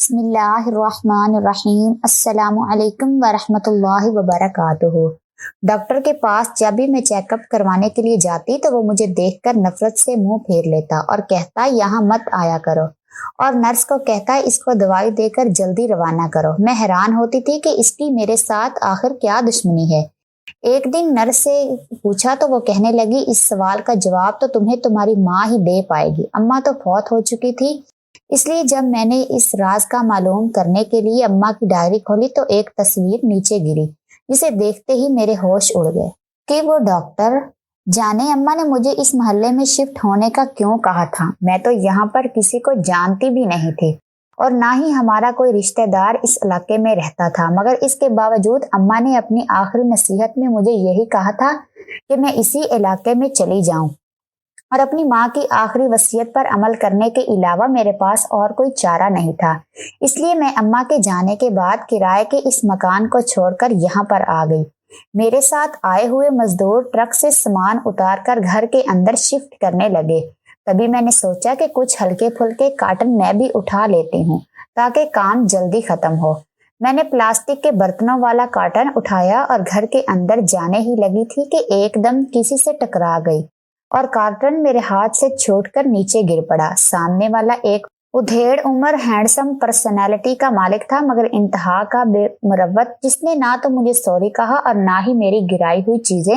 بسم اللہ الرحمن الرحیم۔ السلام علیکم ورحمۃ اللہ وبرکاتہ۔ ڈاکٹر کے پاس جب بھی میں چیک اپ کروانے کے لیے جاتی تو وہ مجھے دیکھ کر نفرت سے منہ پھیر لیتا اور کہتا یہاں مت آیا کرو، اور نرس کو کہتا اس کو دوائی دے کر جلدی روانہ کرو۔ میں حیران ہوتی تھی کہ اس کی میرے ساتھ آخر کیا دشمنی ہے۔ ایک دن نرس سے پوچھا تو وہ کہنے لگی اس سوال کا جواب تو تمہیں تمہاری ماں ہی دے پائے گی، اماں تو فوت ہو چکی تھی۔ اس لیے جب میں نے اس راز کا معلوم کرنے کے لیے اماں کی ڈائری کھولی تو ایک تصویر نیچے گری جسے دیکھتے ہی میرے ہوش اڑ گئے کہ وہ ڈاکٹر جانے اماں نے مجھے اس محلے میں شفٹ ہونے کا کیوں کہا تھا۔ میں تو یہاں پر کسی کو جانتی بھی نہیں تھی اور نہ ہی ہمارا کوئی رشتہ دار اس علاقے میں رہتا تھا، مگر اس کے باوجود اماں نے اپنی آخری نصیحت میں مجھے یہی کہا تھا کہ میں اسی علاقے میں چلی جاؤں اور اپنی ماں کی آخری وصیت پر عمل کرنے کے علاوہ میرے پاس اور کوئی چارہ نہیں تھا۔ اس لیے میں اماں کے جانے کے بعد کرائے کے اس مکان کو چھوڑ کر یہاں پر آ گئی۔ میرے ساتھ آئے ہوئے مزدور ٹرک سے سامان اتار کر گھر کے اندر شفٹ کرنے لگے۔ تبھی میں نے سوچا کہ کچھ ہلکے پھلکے کارٹن میں بھی اٹھا لیتی ہوں تاکہ کام جلدی ختم ہو۔ میں نے پلاسٹک کے برتنوں والا کارٹن اٹھایا اور گھر کے اندر جانے ہی لگی تھی کہ ایک دم کسی سے ٹکرا گئی اور کارٹن میرے ہاتھ سے چھوٹ کر نیچے گر پڑا۔ سامنے والا ایک ادھیڑ عمر ہینڈسم پرسنالٹی کا مالک تھا، مگر انتہا کا بے مروت، جس نے نہ تو مجھے سوری کہا اور نہ ہی میری گرائی ہوئی چیزیں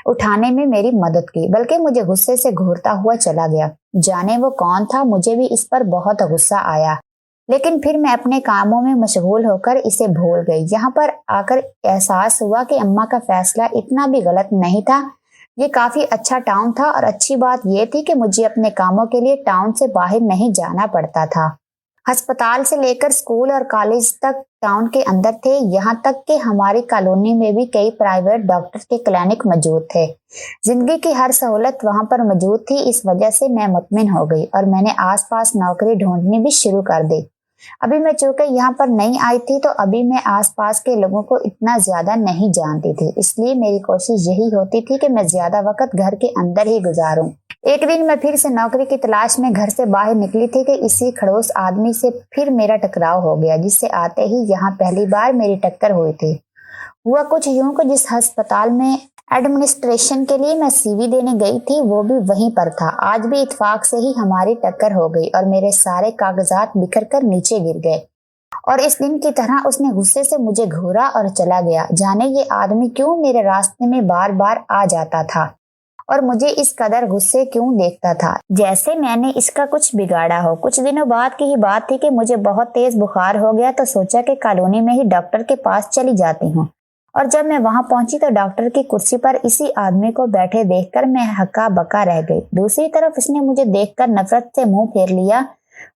اٹھانے میں میری مدد کی، بلکہ مجھے غصے سے گھورتا ہوا چلا گیا۔ جانے وہ کون تھا، مجھے بھی اس پر بہت غصہ آیا، لیکن پھر میں اپنے کاموں میں مشغول ہو کر اسے بھول گئی۔ یہاں پر آ کر احساس ہوا کہ اماں کا فیصلہ اتنا بھی غلط نہیں تھا۔ یہ کافی اچھا ٹاؤن تھا اور اچھی بات یہ تھی کہ مجھے اپنے کاموں کے لیے ٹاؤن سے باہر نہیں جانا پڑتا تھا۔ ہسپتال سے لے کر اسکول اور کالج تک ٹاؤن کے اندر تھے، یہاں تک کہ ہماری کالونی میں بھی کئی پرائیویٹ ڈاکٹر کے کلینک موجود تھے۔ زندگی کی ہر سہولت وہاں پر موجود تھی، اس وجہ سے میں مطمئن ہو گئی اور میں نے آس پاس نوکری ڈھونڈنی بھی شروع کر دی۔ ابھی میں چونکہ یہاں پر نہیں آئی تھی تو ابھی میں آس پاس کے لوگوں کو اتنا زیادہ نہیں جانتی تھی، اس لیے میری کوشش یہی ہوتی تھی کہ میں زیادہ وقت گھر کے اندر ہی گزاروں۔ ایک دن میں پھر سے نوکری کی تلاش میں گھر سے باہر نکلی تھی کہ اسی کھڑوس آدمی سے پھر میرا ٹکراؤ ہو گیا، جس سے آتے ہی یہاں پہلی بار میری ٹکر ہوئی تھی۔ ہوا کچھ یوں کہ جس ہسپتال میں ایڈمنسٹریشن کے لیے میں سی وی دینے گئی تھی وہ بھی وہیں پر تھا۔ آج بھی اتفاق سے ہی ہماری ٹکر ہو گئی اور میرے سارے کاغذات بکھر کر نیچے گر گئے، اور اس دن کی طرح اس نے غصے سے مجھے گھورا اور چلا گیا۔ جانے یہ آدمی کیوں میرے راستے میں بار بار آ جاتا تھا اور مجھے اس قدر غصے کیوں دیکھتا تھا، جیسے میں نے اس کا کچھ بگاڑا ہو۔ کچھ دنوں بعد کی ہی بات تھی کہ مجھے بہت تیز بخار ہو گیا تو سوچا کہ کالونی میں ہی ڈاکٹر کے پاس چلی جاتی ہوں، اور جب میں وہاں پہنچی تو ڈاکٹر کی کرسی پر اسی آدمی کو بیٹھے دیکھ کر میں ہکا بکا رہ گئی۔ دوسری طرف اس نے مجھے دیکھ کر نفرت سے منہ پھیر لیا۔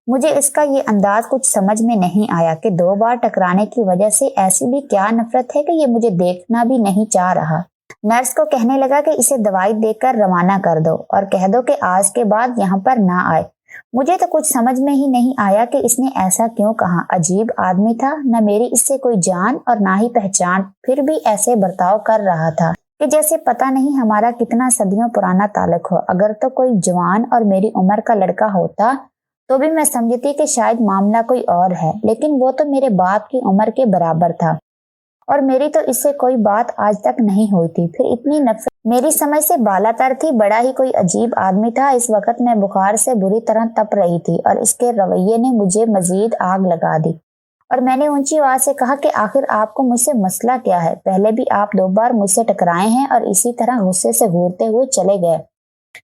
مجھے اس کا یہ انداز کچھ سمجھ میں نہیں آیا کہ 2 بار ٹکرانے کی وجہ سے ایسی بھی کیا نفرت ہے کہ یہ مجھے دیکھنا بھی نہیں چاہ رہا۔ نرس کو کہنے لگا کہ اسے دوائی دے کر روانہ کر دو اور کہہ دو کہ آج کے بعد یہاں پر نہ آئے۔ مجھے تو کچھ سمجھ میں ہی نہیں آیا کہ اس نے ایسا کیوں کہا۔ عجیب آدمی تھا، نہ میری اس سے کوئی جان اور نہ ہی پہچان، پھر بھی ایسے برتاؤ کر رہا تھا کہ جیسے پتہ نہیں ہمارا کتنا صدیوں پرانا تعلق ہو۔ اگر تو کوئی جوان اور میری عمر کا لڑکا ہوتا تو بھی میں سمجھتی کہ شاید معاملہ کوئی اور ہے، لیکن وہ تو میرے باپ کی عمر کے برابر تھا اور میری تو اس سے کوئی بات آج تک نہیں ہوئی تھی۔ پھر اتنی نفرت میری سمجھ سے بالا تر تھی۔ بڑا ہی کوئی عجیب آدمی تھا۔ اس وقت میں بخار سے بری طرح تپ رہی تھی اور اس کے رویے نے مجھے مزید آگ لگا دی، اور میں نے اونچی آواز سے کہا کہ آخر آپ کو مجھ سے مسئلہ کیا ہے؟ پہلے بھی آپ 2 بار مجھ سے ٹکرائے ہیں اور اسی طرح غصے سے گھورتے ہوئے چلے گئے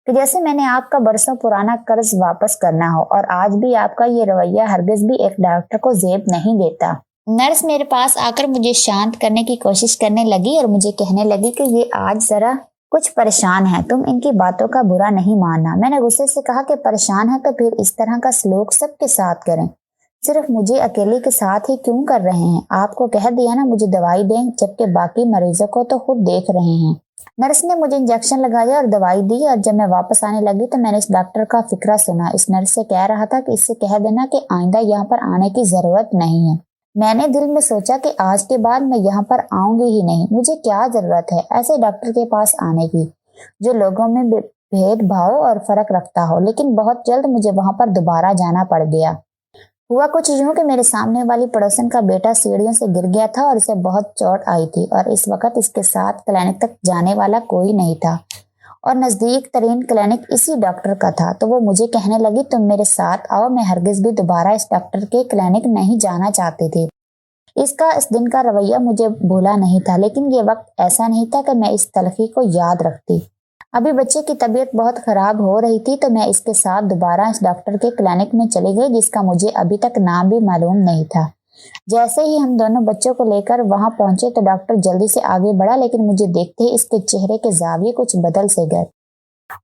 کہ جیسے میں نے آپ کا برسوں پرانا قرض واپس کرنا ہو، اور آج بھی آپ کا یہ رویہ ہرگز بھی ایک ڈاکٹر کو زیب نہیں دیتا۔ نرس میرے پاس آ کر مجھے شانت کرنے کی کوشش کرنے لگی اور مجھے کہنے لگی کہ یہ آج ذرا کچھ پریشان ہے، تم ان کی باتوں کا برا نہیں ماننا۔ میں نے غصے سے کہا کہ پریشان ہے تو پھر اس طرح کا سلوک سب کے ساتھ کریں، صرف مجھے اکیلے کے ساتھ ہی کیوں کر رہے ہیں؟ آپ کو کہہ دیا نا مجھے دوائی دیں، جبکہ باقی مریضوں کو تو خود دیکھ رہے ہیں۔ نرس نے مجھے انجیکشن لگایا اور دوائی دی، اور جب میں واپس آنے لگی تو میں نے اس ڈاکٹر کا فقرہ سنا۔ اس نرس سے کہہ رہا تھا کہ اس سے کہہ دینا کہ آئندہ یہاں پر آنے کی ضرورت نہیں ہے۔ میں نے دل میں سوچا کہ آج کے بعد میں یہاں پر آؤں گی ہی نہیں۔ مجھے کیا ضرورت ہے ایسے ڈاکٹر کے پاس آنے کی جو لوگوں میں بھید بھاؤ اور فرق رکھتا ہو، لیکن بہت جلد مجھے وہاں پر دوبارہ جانا پڑ گیا۔ ہوا کچھ یوں کہ میرے سامنے والی پڑوسن کا بیٹا سیڑھیوں سے گر گیا تھا اور اسے بہت چوٹ آئی تھی، اور اس وقت اس کے ساتھ کلینک تک جانے والا کوئی نہیں تھا، اور نزدیک ترین کلینک اسی ڈاکٹر کا تھا۔ تو وہ مجھے کہنے لگی تم میرے ساتھ آؤ۔ میں ہرگز بھی دوبارہ اس ڈاکٹر کے کلینک نہیں جانا چاہتی تھی۔ اس دن کا رویہ مجھے بھولا نہیں تھا، لیکن یہ وقت ایسا نہیں تھا کہ میں اس تلخی کو یاد رکھتی۔ ابھی بچے کی طبیعت بہت خراب ہو رہی تھی تو میں اس کے ساتھ دوبارہ اس ڈاکٹر کے کلینک میں چلی گئی، جس کا مجھے ابھی تک نام بھی معلوم نہیں تھا۔ جیسے ہی ہم دونوں بچوں کو لے کر وہاں پہنچے تو ڈاکٹر جلدی سے آگے بڑھا، لیکن مجھے دیکھتے ہی اس کے چہرے کے زاویے کچھ بدل سے گئے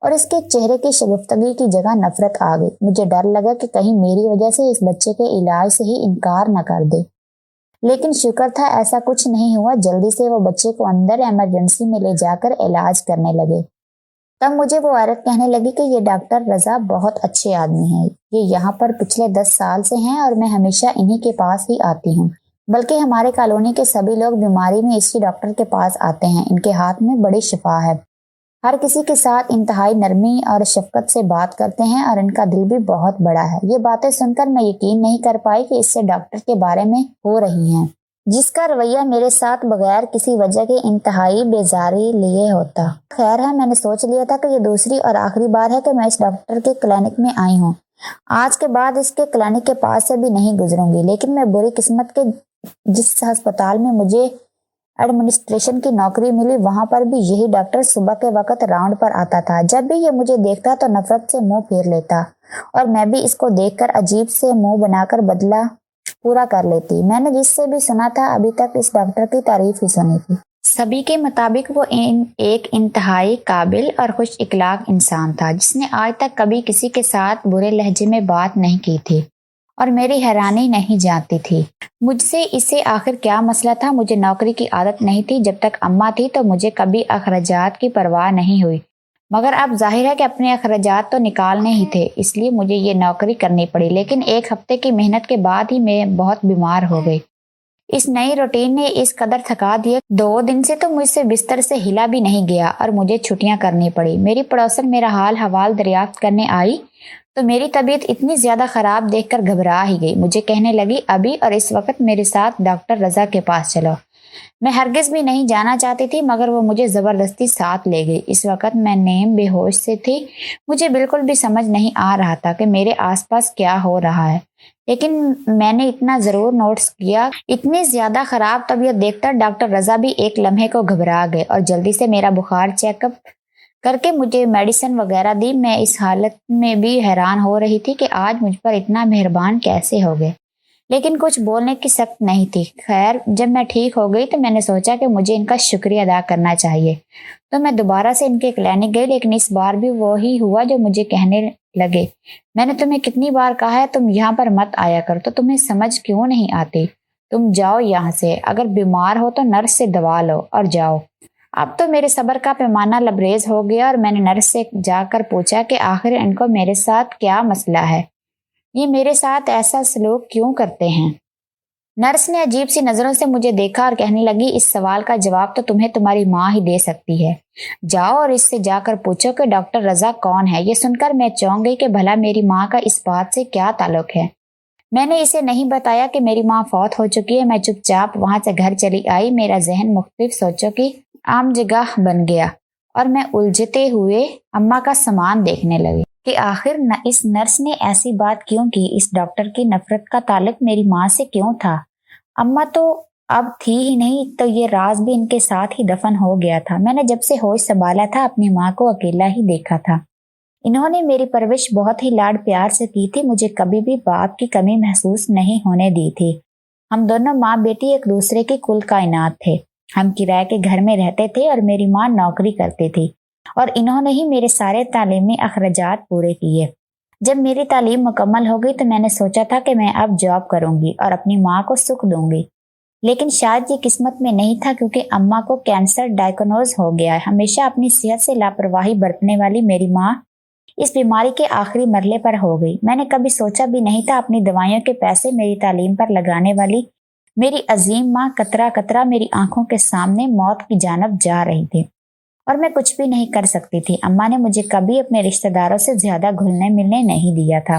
اور اس کے چہرے کی شگفتگی کی جگہ نفرت آ گئی۔ مجھے ڈر لگا کہ کہیں میری وجہ سے اس بچے کے علاج سے ہی انکار نہ کر دے، لیکن شکر تھا ایسا کچھ نہیں ہوا۔ جلدی سے وہ بچے کو اندر ایمرجنسی میں لے جا کر علاج کرنے لگے۔ تب مجھے وہ عورت کہنے لگی کہ یہ ڈاکٹر رضا بہت اچھے آدمی ہیں، یہ یہاں پر پچھلے 10 سال سے ہیں اور میں ہمیشہ انہی کے پاس ہی آتی ہوں، بلکہ ہمارے کالونی کے سبھی لوگ بیماری میں اسی ڈاکٹر کے پاس آتے ہیں۔ ان کے ہاتھ میں بڑی شفا ہے، ہر کسی کے ساتھ انتہائی نرمی اور شفقت سے بات کرتے ہیں اور ان کا دل بھی بہت بڑا ہے۔ یہ باتیں سن کر میں یقین نہیں کر پائی کہ اس سے ڈاکٹر کے بارے میں ہو رہی ہیں، جس کا رویہ میرے ساتھ بغیر کسی وجہ کے انتہائی بیزاری لیے ہوتا۔ خیر ہے، میں نے سوچ لیا تھا کہ یہ دوسری اور آخری بار ہے کہ میں اس ڈاکٹر کے کلینک میں آئی ہوں۔ آج کے بعد اس کے کلینک کے پاس سے بھی نہیں گزروں گی۔ لیکن میں بری قسمت کے جس ہسپتال میں مجھے ایڈمنسٹریشن کی نوکری ملی، وہاں پر بھی یہی ڈاکٹر صبح کے وقت راؤنڈ پر آتا تھا۔ جب بھی یہ مجھے دیکھتا تو نفرت سے منہ پھیر لیتا اور میں بھی اس کو دیکھ کر عجیب سے منہ بنا کر بدلہ پورا کر لیتی۔ میں نے جس سے بھی سنا تھا ابھی تک اس ڈاکٹر کی تعریف ہی سنی تھی۔ سبھی کے مطابق وہ ایک انتہائی قابل اور خوش اخلاق انسان تھا، جس نے آج تک کبھی کسی کے ساتھ برے لہجے میں بات نہیں کی تھی اور میری حیرانی نہیں جانتی تھی مجھ سے اسے آخر کیا مسئلہ تھا۔ مجھے نوکری کی عادت نہیں تھی، جب تک اماں تھی تو مجھے کبھی اخراجات کی پرواہ نہیں ہوئی، مگر اب ظاہر ہے کہ اپنے اخراجات تو نکالنے ہی تھے، اس لیے مجھے یہ نوکری کرنی پڑی۔ لیکن 1 ہفتے کی محنت کے بعد ہی میں بہت بیمار ہو گئی۔ اس نئی روٹین نے اس قدر تھکا دیا، 2 دن سے تو مجھ سے بستر سے ہلا بھی نہیں گیا اور مجھے چھٹیاں کرنی پڑی۔ میری پڑوسن میرا حال حوال دریافت کرنے آئی تو میری طبیعت اتنی زیادہ خراب دیکھ کر گھبرا ہی گئی۔ مجھے کہنے لگی ابھی اور اس وقت میرے ساتھ ڈاکٹر رضا کے پاس چلو۔ میں ہرگز بھی نہیں جانا چاہتی تھی، مگر وہ مجھے زبردستی ساتھ لے گئی۔ اس وقت میں نیم بے ہوش سے تھی، مجھے بالکل بھی سمجھ نہیں آ رہا تھا کہ میرے آس پاس کیا ہو رہا ہے، لیکن میں نے اتنا ضرور نوٹس کیا، اتنی زیادہ خراب طبیعت دیکھ کر ڈاکٹر رضا بھی ایک لمحے کو گھبرا گئے اور جلدی سے میرا بخار چیک اپ کر کے مجھے میڈیسن وغیرہ دی۔ میں اس حالت میں بھی حیران ہو رہی تھی کہ آج مجھ پر اتنا مہربان کیسے ہو گئے، لیکن کچھ بولنے کی سخت نہیں تھی۔ خیر، جب میں ٹھیک ہو گئی تو میں نے سوچا کہ مجھے ان کا شکریہ ادا کرنا چاہیے، تو میں دوبارہ سے ان کے کلینک گئی، لیکن اس بار بھی وہی ہوا جو مجھے کہنے لگے، میں نے تمہیں کتنی بار کہا ہے تم یہاں پر مت آیا کر، تو تمہیں سمجھ کیوں نہیں آتی؟ تم جاؤ یہاں سے، اگر بیمار ہو تو نرس سے دوا لو اور جاؤ۔ اب تو میرے صبر کا پیمانہ لبریز ہو گیا اور میں نے نرس سے جا کر پوچھا کہ آخر ان کو میرے ساتھ کیا مسئلہ ہے، یہ میرے ساتھ ایسا سلوک کیوں کرتے ہیں؟ نرس نے عجیب سی نظروں سے مجھے دیکھا اور کہنے لگی اس سوال کا جواب تو تمہیں تمہاری ماں ہی دے سکتی ہے، جاؤ اور اس سے جا کر پوچھو کہ ڈاکٹر رضا کون ہے۔ یہ سن کر میں چونک گئی کہ بھلا میری ماں کا اس بات سے کیا تعلق ہے۔ میں نے اسے نہیں بتایا کہ میری ماں فوت ہو چکی ہے۔ میں چپ چاپ وہاں سے گھر چلی آئی۔ میرا ذہن مختلف سوچوں کی عام جگہ بن گیا اور میں الجھتے ہوئے اماں کا سامان دیکھنے لگی کہ آخر اس نرس نے ایسی بات کیوں کی، اس ڈاکٹر کی نفرت کا تعلق میری ماں سے کیوں تھا؟ اماں تو اب تھی ہی نہیں تو یہ راز بھی ان کے ساتھ ہی دفن ہو گیا تھا۔ میں نے جب سے ہوش سنبھالا تھا اپنی ماں کو اکیلا ہی دیکھا تھا۔ انہوں نے میری پرورش بہت ہی لاڈ پیار سے کی تھی، مجھے کبھی بھی باپ کی کمی محسوس نہیں ہونے دی تھی۔ ہم دونوں ماں بیٹی ایک دوسرے کی کل کائنات تھے۔ ہم کرائے کے گھر میں رہتے تھے اور میری ماں نوکری کرتی تھی اور انہوں نے ہی میرے سارے تعلیمی اخراجات پورے کیے۔ جب میری تعلیم مکمل ہو گئی تو میں نے سوچا تھا کہ میں اب جاب کروں گی اور اپنی ماں کو سکھ دوں گی، لیکن شاید یہ قسمت میں نہیں تھا، کیونکہ اماں کو کینسر ڈائیگنوز ہو گیا ہے۔ ہمیشہ اپنی صحت سے لاپرواہی برتنے والی میری ماں اس بیماری کے آخری مرحلے پر ہو گئی۔ میں نے کبھی سوچا بھی نہیں تھا اپنی دوائیوں کے پیسے میری تعلیم پر لگانے والی میری عظیم ماں قطرہ قطرہ میری آنکھوں کے سامنے موت کی جانب جا رہی تھی اور میں کچھ بھی نہیں کر سکتی تھی۔ اماں نے مجھے کبھی اپنے رشتہ داروں سے زیادہ گھلنے ملنے نہیں دیا تھا۔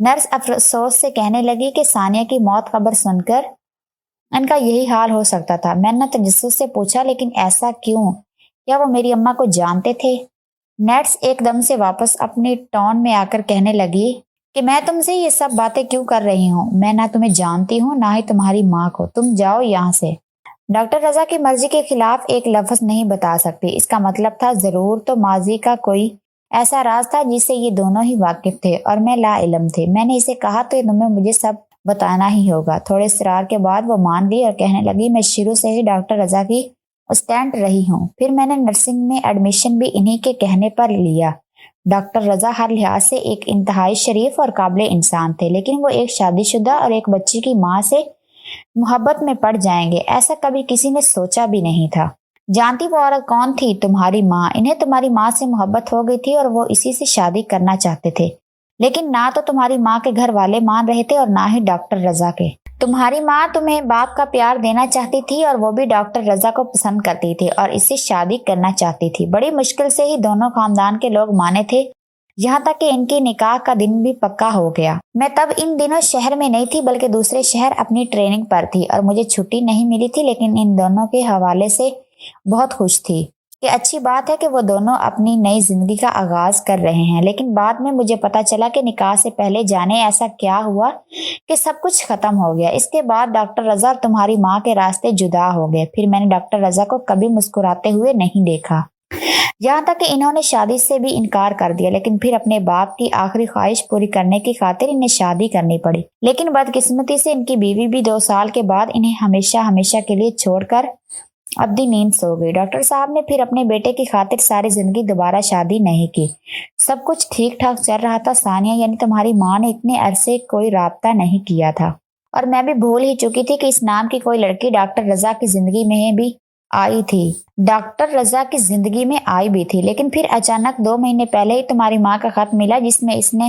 نرس افسوس سے کہنے لگی کہ ثانیہ کی موت خبر سن کر ان کا یہی حال ہو سکتا تھا۔ میں نے تجسس سے پوچھا لیکن ایسا کیوں؟ کیا وہ میری اماں کو جانتے تھے؟ نرس ایک دم سے واپس اپنی ٹون میں آ کر کہنے لگی کہ میں تم سے یہ سب باتیں کیوں کر رہی ہوں؟ میں نہ تمہیں جانتی ہوں نہ ہی تمہاری ماں کو، تم جاؤ یہاں سے۔ ڈاکٹر رضا کی مرضی کے خلاف ایک لفظ نہیں بتا سکتی، اس کا مطلب تھا ضرور تو ماضی کا کوئی ایسا راز تھا جس سے یہ دونوں ہی واقف تھے اور میں لا علم تھے۔ میں نے اسے کہا تو تمہیں مجھے سب بتانا ہی ہوگا۔ تھوڑے اصرار کے بعد وہ مان گئی اور کہنے لگی میں شروع سے ہی ڈاکٹر رضا کی اسٹینٹ رہی ہوں، پھر میں نے نرسنگ میں ایڈمیشن بھی انہی کے کہنے پر لیا۔ ڈاکٹر رضا ہر لحاظ سے ایک انتہائی شریف اور قابل انسان تھے، لیکن وہ ایک شادی شدہ اور ایک بچی کی ماں سے محبت میں پڑ جائیں گے ایسا کبھی کسی نے سوچا بھی نہیں تھا۔ جانتی وہ عورت کون تھی؟ تمہاری ماں۔ انہیں تمہاری ماں سے محبت ہو گئی تھی اور وہ اسی سے شادی کرنا چاہتے تھے، لیکن نہ تو تمہاری ماں کے گھر والے مان رہے تھے اور نہ ہی ڈاکٹر رضا کے۔ تمہاری ماں تمہیں باپ کا پیار دینا چاہتی تھی اور وہ بھی ڈاکٹر رضا کو پسند کرتی تھی اور اس سے شادی کرنا چاہتی تھی۔ بڑی مشکل سے ہی دونوں خاندان کے لوگ مانے تھے، یہاں تک کہ ان کی نکاح کا دن بھی پکا ہو گیا۔ میں تب ان دنوں شہر میں نہیں تھی بلکہ دوسرے شہر اپنی ٹریننگ پر تھی اور مجھے چھٹی نہیں ملی تھی، لیکن ان دونوں کے حوالے سے بہت خوش تھی کہ اچھی بات ہے کہ وہ دونوں اپنی نئی زندگی کا آغاز کر رہے ہیں۔ لیکن بعد میں مجھے پتا چلا کہ نکاح سے پہلے جانے ایسا کیا ہوا کہ سب کچھ ختم ہو گیا۔ اس کے بعد ڈاکٹر رضا اور تمہاری ماں کے راستے جدا ہو گئے۔ پھر میں نے ڈاکٹر رضا کو کبھی مسکراتے ہوئے نہیں دیکھا، یہاں تک کہ انہوں نے شادی سے بھی انکار کر دیا، لیکن پھر اپنے باپ کی آخری خواہش پوری کرنے کی خاطر انہیں شادی کرنی پڑی۔ لیکن بدقسمتی سے ان کی بیوی بھی 2 سال کے بعد انہیں ہمیشہ کے لیے چھوڑ کر ابدی نیند سو گئی۔ ڈاکٹر صاحب نے پھر اپنے بیٹے کی خاطر ساری زندگی دوبارہ شادی نہیں کی۔ سب کچھ ٹھیک ٹھاک چل رہا تھا۔ ثانیہ یعنی تمہاری ماں نے اتنے عرصے کوئی رابطہ نہیں کیا تھا اور میں بھی بھول ہی چکی تھی کہ اس نام کی کوئی لڑکی ڈاکٹر رضا کی زندگی میں بھی آئی تھی۔ ڈاکٹر رضا کی زندگی میں آئی بھی تھی، لیکن پھر اچانک 2 مہینے پہلے ہی تمہاری ماں کا خط ملا جس میں اس نے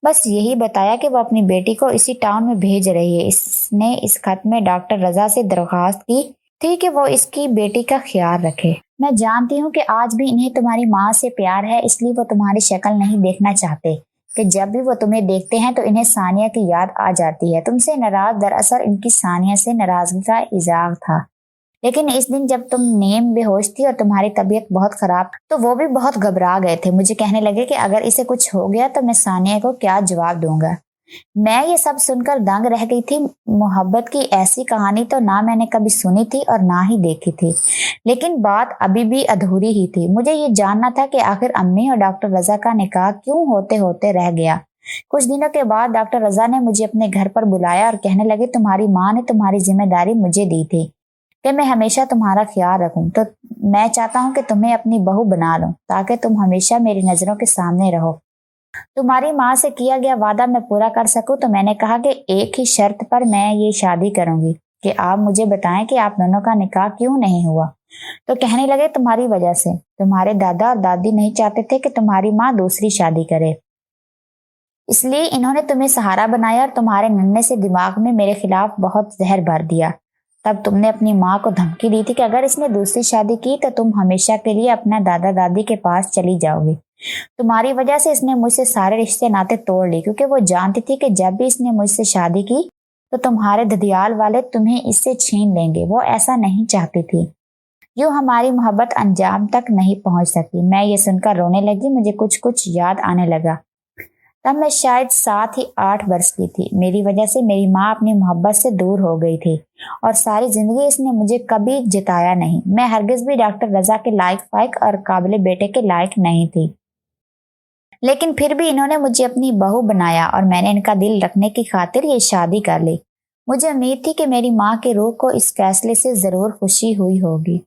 بس یہی بتایا کہ وہ اپنی بیٹی کو اسی ٹاؤن میں بھیج رہی ہے۔ اس نے اس خط میں ڈاکٹر رضا سے درخواست کی تھی کہ وہ اس کی بیٹی کا خیال رکھے۔ میں جانتی ہوں کہ آج بھی انہیں تمہاری ماں سے پیار ہے، اس لیے وہ تمہاری شکل نہیں دیکھنا چاہتے کہ جب بھی وہ تمہیں دیکھتے ہیں تو انہیں ثانیہ کی یاد آ جاتی ہے۔ تم سے ناراض دراصل ان کی ثانیہ سے ناراضگی کا اظہار تھا، لیکن اس دن جب تم نیم بے ہوش تھی اور تمہاری طبیعت بہت خراب تو وہ بھی بہت گھبرا گئے تھے۔ مجھے کہنے لگے کہ اگر اسے کچھ ہو گیا تو میں ثانیہ کو کیا جواب دوں گا۔ میں یہ سب سن کر دنگ رہ گئی تھی۔ محبت کی ایسی کہانی تو نہ میں نے کبھی سنی تھی اور نہ ہی دیکھی تھی، لیکن بات ابھی بھی ادھوری ہی تھی۔ مجھے یہ جاننا تھا کہ آخر امی اور ڈاکٹر رضا کا نکاح کیوں ہوتے رہ گیا۔ کچھ دنوں کے بعد ڈاکٹر رضا نے مجھے اپنے گھر پر بلایا اور کہنے لگے تمہاری ماں نے تمہاری ذمہ داری مجھے دی تھی کہ میں ہمیشہ تمہارا خیال رکھوں، تو میں چاہتا ہوں کہ تمہیں اپنی بہو بنا لوں تاکہ تم ہمیشہ میری نظروں کے سامنے رہو۔ تمہاری ماں سے کیا گیا وعدہ میں پورا کر سکوں تو میں نے کہا کہ ایک ہی شرط پر میں یہ شادی کروں گی کہ آپ مجھے بتائیں کہ آپ دونوں کا نکاح کیوں نہیں ہوا۔ تو کہنے لگے تمہاری وجہ سے۔ تمہارے دادا اور دادی نہیں چاہتے تھے کہ تمہاری ماں دوسری شادی کرے، اس لیے انہوں نے تمہیں سہارا بنایا اور تمہارے ننھے سے دماغ میں میرے خلاف بہت زہر بھر دیا۔ تب تم نے اپنی ماں کو دھمکی دی تھی کہ اگر اس نے دوسری شادی کی تو تم ہمیشہ کے لیے اپنا دادا دادی کے پاس چلی جاؤ گی۔ تمہاری وجہ سے اس نے مجھ سے سارے رشتے ناطے توڑ لی، کیونکہ وہ جانتی تھی کہ جب بھی اس نے مجھ سے شادی کی تو تمہارے ددیال والے تمہیں اس سے چھین لیں گے۔ وہ ایسا نہیں چاہتی تھی۔ یوں ہماری محبت انجام تک نہیں پہنچ سکی۔ میں یہ سن کر رونے لگی۔ مجھے کچھ یاد آنے لگا۔ تب میں شاید 7 ہی 8 برس کی تھی۔ میری وجہ سے میری ماں اپنی محبت سے دور ہو گئی تھی اور ساری زندگی اس نے مجھے کبھی جتایا نہیں۔ میں ہرگز بھی ڈاکٹر رضا کے لائق فائق اور قابل بیٹے کے لائق نہیں تھی، لیکن پھر بھی انہوں نے مجھے اپنی بہو بنایا اور میں نے ان کا دل رکھنے کی خاطر یہ شادی کر لی۔ مجھے امید تھی کہ میری ماں کی روح کو اس فیصلے سے ضرور خوشی ہوئی ہوگی۔